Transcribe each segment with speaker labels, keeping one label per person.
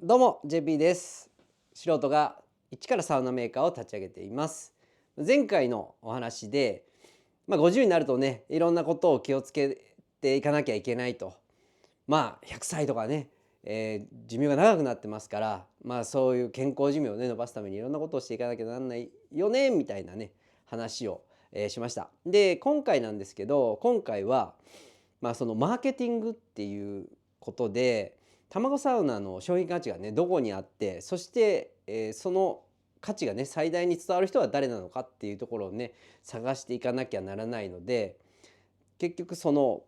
Speaker 1: どうも JP です。素人が一からサウナメーカーを立ち上げています。前回のお話で、50になるとね、いろんなことを気をつけていかなきゃいけないと。100歳とかね、寿命が長くなってますから、そういう健康寿命をね伸ばすためにいろんなことをしていかなきゃなんないよねみたいなね話を、しました。で今回なんですけど、今回はそのマーケティングっていうことで、卵サウナの商品価値がねどこにあって、そして、その価値がね最大に伝わる人は誰なのかっていうところをね探していかなきゃならないので、結局その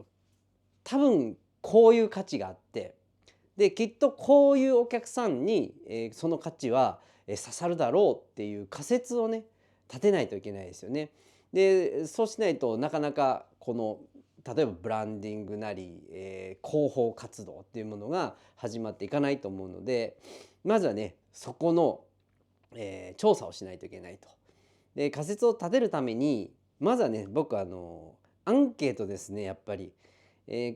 Speaker 1: 多分こういう価値があって、できっとこういうお客さんに、その価値は、刺さるだろうっていう仮説をね立てないといけないですよね。でそうしないとなかなかこの例えばブランディングなり、広報活動っていうものが始まっていかないと思うので、まずはねそこの、調査をしないといけないと。で仮説を立てるためにまずはね僕アンケートですねやっぱり。えー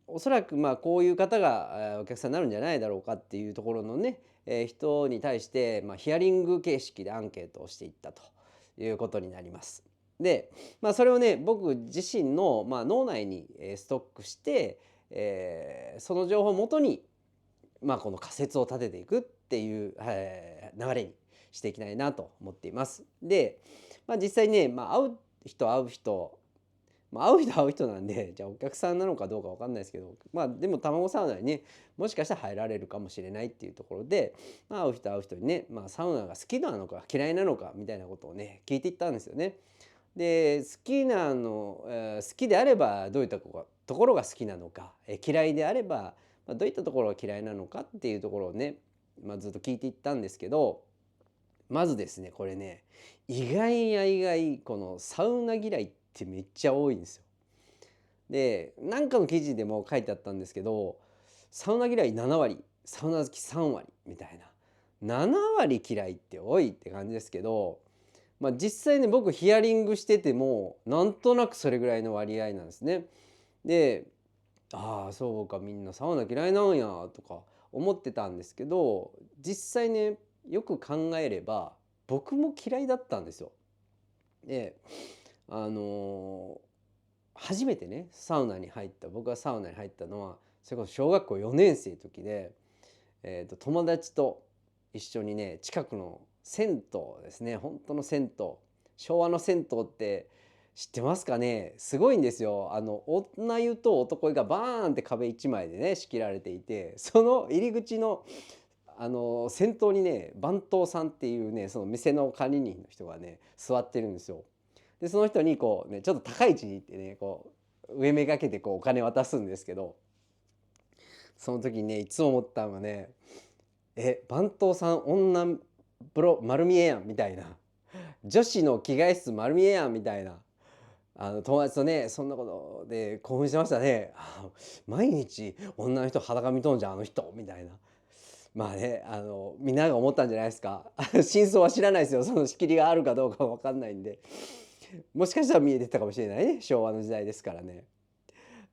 Speaker 1: おそらくこういう方がお客さんになるんじゃないだろうかっていうところのね、人に対して、ヒアリング形式でアンケートをしていったということになります。で、それをね僕自身の、脳内にストックして、その情報をもとに、この仮説を立てていくっていう、流れにしていきたいなと思っています。で、実際ね、会う人なんで、じゃあお客さんなのかどうかわかんないですけど、でも卵サウナにね、もしかしたら入られるかもしれないっていうところで、会う人にね、サウナが好きなのか嫌いなのかみたいなことをね、聞いていったんですよね。で、好きであればどういったところが好きなのか、嫌いであればどういったところが嫌いなのかっていうところをね、ずっと聞いていったんですけど、まずですね、これね、意外や意外、このサウナ嫌いってめっちゃ多いんですよ。で、なんかの記事でも書いてあったんですけど、サウナ嫌い7割、サウナ好き3割みたいな。7割嫌いって多いって感じですけど、実際ね、僕ヒアリングしてても、なんとなくそれぐらいの割合なんですね。で、ああ、そうか、みんなサウナ嫌いなんやとか思ってたんですけど、実際ね、よく考えれば、僕も嫌いだったんですよ。で、あの初めてね僕がサウナに入ったのはそれこそ小学校4年生の時で、友達と一緒にね近くの銭湯ですね、本当の銭湯、昭和の銭湯って知ってますかね。すごいんですよ。女湯と男湯がバーンって壁一枚でね仕切られていて、その入り口の先頭にね番頭さんっていうねその店の管理人の人がね座ってるんですよ。でその人にこうねちょっと高い位置に行ってねこう上めがけてこうお金渡すんですけど、その時にねいつも思ったのがね、番頭さん女風呂丸見えやんみたいな、女子の着替え室丸見えやんみたいな、友達とねそんなことで興奮してましたね。毎日女の人裸見とんじゃんあの人みたいな。みんなが思ったんじゃないですか。真相は知らないですよ。その仕切りがあるかどうかわかんないんで。もしかしたら見えてたかもしれないね。昭和の時代ですからね。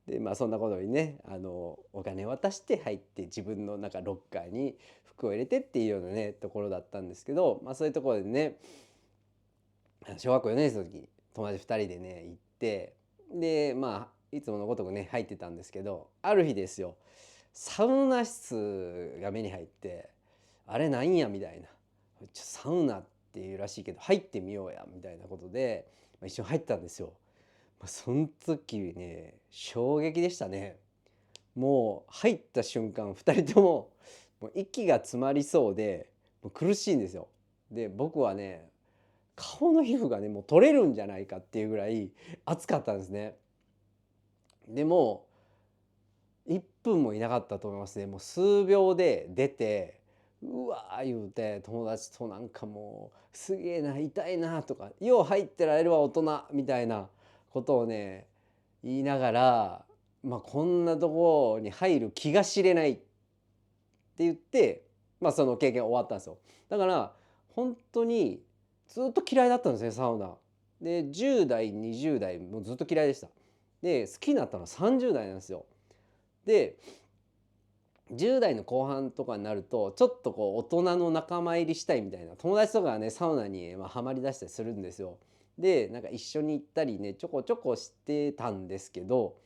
Speaker 1: で、そんなことにね、お金渡して入って自分のロッカーに服を入れてっていうようなね、ところだったんですけど、そういうところでね、小学校4年生の時に友達2人でね、行って、で、いつものごとくね、入ってたんですけど、ある日ですよ、サウナ室が目に入って、あれなんやみたいな。サウナっていうらしいけど入ってみようやみたいなことで、一緒に入ったんですよ。その時ね衝撃でしたね。もう入った瞬間2人ともう息が詰まりそうでもう苦しいんですよ。で僕はね顔の皮膚がねもう取れるんじゃないかっていうぐらい熱かったんですね。でも1分もいなかったと思いますね。もう数秒で出て、うわー言うて友達ともうすげえな痛いなとか、よう入ってられるわ大人みたいなことをね言いながら、こんなとこに入る気が知れないって言って、その経験終わったんですよ。だから本当にずっと嫌いだったんですねサウナ。で10代20代もずっと嫌いでした。で好きになったのは30代なんですよ。で10代の後半とかになるとちょっとこう大人の仲間入りしたいみたいな友達とかがねサウナにハマりだしたりするんですよ。でなんか一緒に行ったりねちょこちょこしてたんですけど、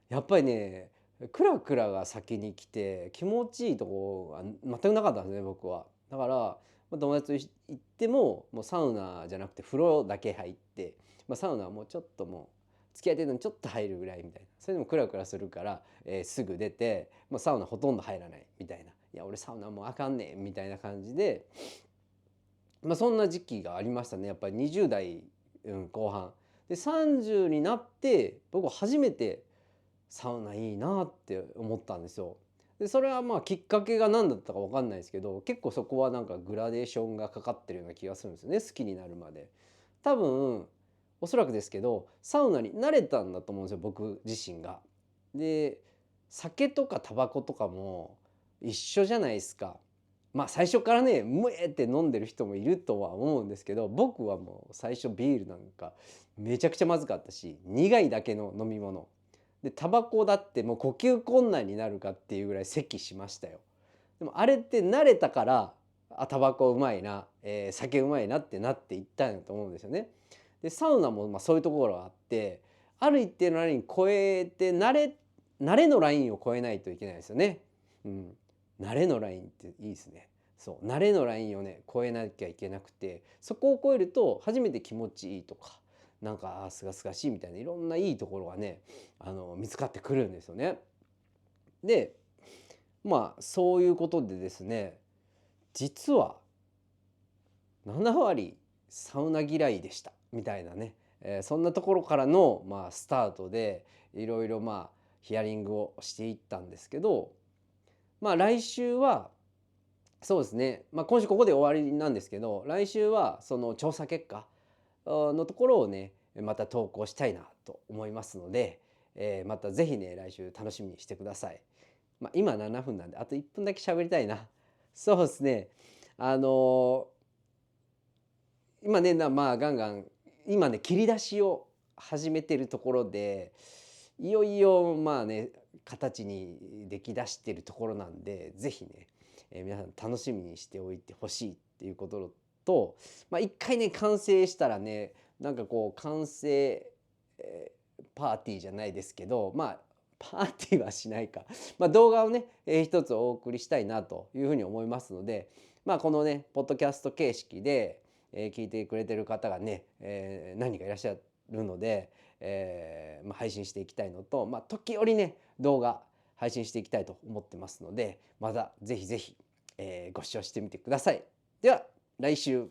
Speaker 1: やっぱりねクラクラが先に来て気持ちいいとこが全くなかったんですね僕は。だから、友達と行ってもサウナじゃなくて風呂だけ入って、サウナはもうちょっともう付き合い程度にちょっと入るぐらいみたいな、それでもクラクラするから、すぐ出て、サウナほとんど入らないみたいな、いや俺サウナもうあかんねんみたいな感じで、そんな時期がありましたね。やっぱり20代、後半で30になって僕初めてサウナいいなって思ったんですよ。でそれはきっかけが何だったか分かんないですけど、結構そこはなんかグラデーションがかかってるような気がするんですよね、好きになるまで。多分おそらくですけどサウナに慣れたんだと思うんですよ僕自身が。で酒とかタバコとかも一緒じゃないですか。最初からねムエって飲んでる人もいるとは思うんですけど、僕はもう最初ビールなんかめちゃくちゃまずかったし、苦いだけの飲み物で、タバコだってもう呼吸困難になるかっていうぐらい咳しましたよ。でもあれって慣れたから、タバコうまいな、酒うまいなってなっていったんだと思うんですよね。でサウナもそういうところがあって、ある一定のライン超えて慣れのラインを超えないといけないですよね。慣れのラインっていいですね。そう慣れのラインをね超えなきゃいけなくて、そこを超えると初めて気持ちいいとか、なんかすがすがしいみたいないろんないいところがね見つかってくるんですよね。でそういうことでですね、実は7割サウナ嫌いでしたみたいなね、そんなところからのスタートでいろいろヒアリングをしていったんですけど、来週はそうですね、今週ここで終わりなんですけど、来週はその調査結果のところをねまた投稿したいなと思いますので、またぜひね来週楽しみにしてください。今7分なんであと1分だけ喋りたいな。そうですね、あの今ねガンガン今ね切り出しを始めてるところで、いよいよ形にできだしてるところなんで、ぜひね、皆さん楽しみにしておいてほしいっていうことと、一回ね完成したらねなんかこう完成、パーティーじゃないですけど、パーティーはしないか動画をね、一つお送りしたいなというふうに思いますので、このねポッドキャスト形式で、聞いてくれてる方がね、何人かいらっしゃるので、配信していきたいのと、時折ね動画配信していきたいと思ってますので、またぜひぜひ、ご視聴してみてください。では来週。